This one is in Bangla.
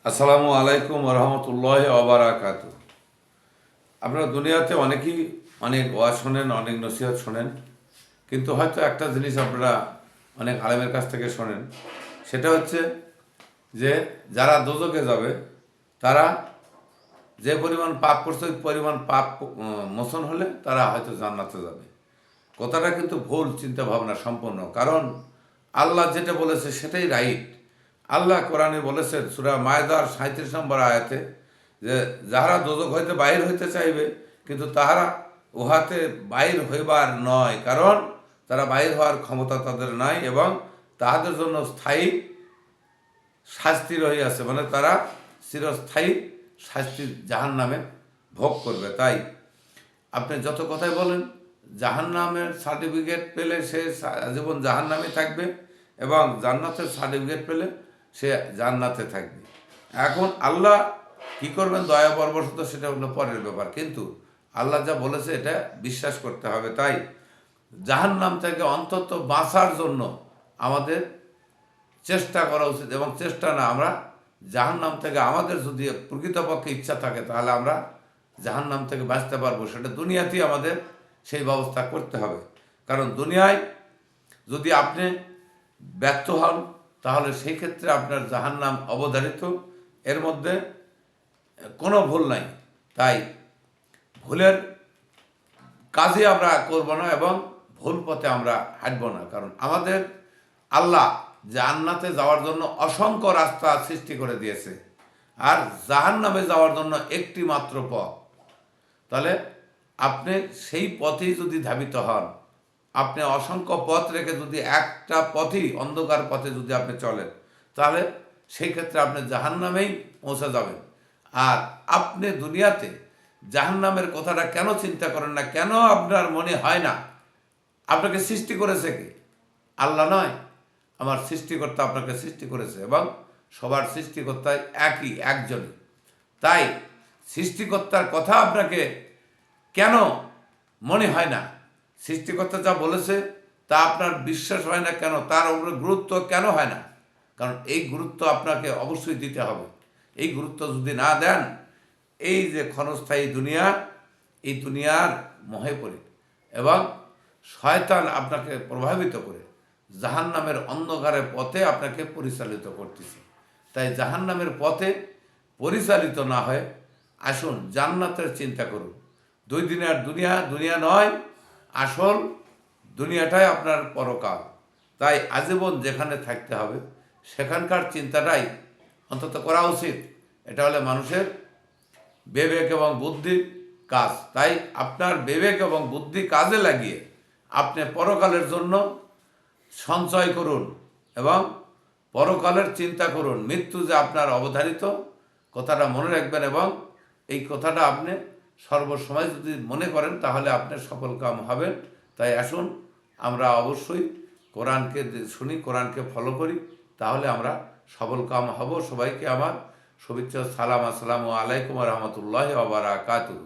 আসসালামু আলাইকুম রহমতুল্লাহ ওবারাকাত। আপনারা দুনিয়াতে অনেকেই অনেক ওয়াজ শোনেন, অনেক নসিহত শোনেন, কিন্তু হয়তো একটা জিনিস আপনারা অনেক আলেমের কাছ থেকে শোনেন, সেটা হচ্ছে যে যারা দোজখে যাবে তারা যে পরিমাণ পাপ করছে ওই পরিমাণ পাপ মোচন হলে তারা হয়তো জান্নাতে যাবে। কথাটা কিন্তু ভুল চিন্তা ভাবনা সম্পন্ন, কারণ আল্লাহ যেটা বলেছে সেটাই রাইট। আল্লাহ কোরআনে বলেছেন সূরা মায়দার ৩৭ নম্বর আয়াতে যে যাহারা দোজখ হইতে বাহির হইতে চাইবে কিন্তু তাহারা উহাতে বাহির হইবার নয়, কারণ তারা বাহির হওয়ার ক্ষমতা তাদের নাই এবং তাহাদের জন্য স্থায়ী শাস্তি রহিয়াছে, মানে তারা চিরস্থায়ী শাস্তি জাহান্নামে ভোগ করবে। তাই আপনি যত কথাই বলেন, জাহান্নামের সার্টিফিকেট পেলে সে জীবন জাহান্নামে থাকবে এবং জান্নাতের সার্টিফিকেট পেলে সে জান্নাতে থাকবে। এখন আল্লাহ কি করবেন দয়া পরবশত সেটা হলো পরের ব্যাপার, কিন্তু আল্লাহ যা বলেছে এটা বিশ্বাস করতে হবে। তাই জাহান্নাম থেকে অন্তত বাঁচার জন্য আমাদের চেষ্টা করা উচিত, এবং চেষ্টা না, আমরা জাহান্নাম থেকে আমাদের যদি প্রকৃতপক্ষে ইচ্ছা থাকে তাহলে আমরা জাহান্নাম থেকে বাঁচতে পারবো। সেটা দুনিয়াতেই আমাদের সেই ব্যবস্থা করতে হবে, কারণ দুনিয়ায় যদি আপনি ব্যর্থ হন তাহলে সেই ক্ষেত্রে আপনার জাহান্নাম অবধারিত, এর মধ্যে কোনো ভুল নাই। তাই ভুলের কাজে আমরা করব না এবং ভুল পথে আমরা হাঁটব না, কারণ আমাদের আল্লাহ জান্নাতে যাওয়ার জন্য অসংখ্য রাস্তা সৃষ্টি করে দিয়েছে, আর জাহান্নামে যাওয়ার জন্য একটি মাত্র পথ। তাহলে আপনি সেই পথেই যদি ধাবিত হন, আপনি অসংখ্য পথ রেখে যদি একটা পথই অন্ধকার পথে যদি আপনি চলেন, তাহলে সেই ক্ষেত্রে আপনি জাহান্নামেই পৌঁছে যাবেন। আর আপনি দুনিয়াতে জাহান্নামের কথাটা কেন চিন্তা করেন না, কেন আপনার মনে হয় না? আপনাকে সৃষ্টি করেছে কি? আল্লাহ নয়, আমার সৃষ্টিকর্তা আপনাকে সৃষ্টি করেছে, এবং সবার সৃষ্টিকর্তা একই, একজনই। তাই সৃষ্টিকর্তার কথা আপনাকে কেন মনে হয় না? সৃষ্টিকর্তা যা বলেছে তা আপনার বিশ্বাস হয় না কেন? তার উপরে গুরুত্ব কেন হয় না? কারণ এই গুরুত্ব আপনাকে অবশ্যই দিতে হবে। এই গুরুত্ব যদি না দেন, এই যে ক্ষণস্থায়ী দুনিয়া, এই দুনিয়ার মোহে পড়ে এবং শয়তান আপনাকে প্রভাবিত করে জাহান্নামের অন্ধকারের পথে আপনাকে পরিচালিত করতেছে। তাই জাহান্নামের পথে পরিচালিত না হয়ে আসুন জান্নাতের চিন্তা করুন। দুই দিনের দুনিয়া দুনিয়া নয়, আসল দুনিয়াটাই আপনার পরকাল। তাই আজীবন যেখানে থাকতে হবে সেখানকার চিন্তাটাই অন্তত করা উচিত। এটা হলে মানুষের বিবেক এবং বুদ্ধির কাজ। তাই আপনার বিবেক এবং বুদ্ধি কাজে লাগিয়ে আপনি পরকালের জন্য সঞ্চয় করুন এবং পরকালের চিন্তা করুন। মৃত্যু যে আপনার অবধারিত, কথাটা মনে রাখবেন, এবং এই কথাটা আপনি সর্বসময় যদি মনে করেন তাহলে আপনি সফল কাম হবেন। তাই আসুন আমরা অবশ্যই কোরআনকে শুনি, কোরআনকে ফলো করি, তাহলে আমরা সফল কাম হব। সবাইকে আমার শুভেচ্ছা, সালাম, আসসালামু আলাইকুম রহমতুল্লাহ ওয়া বারাকাতুহু।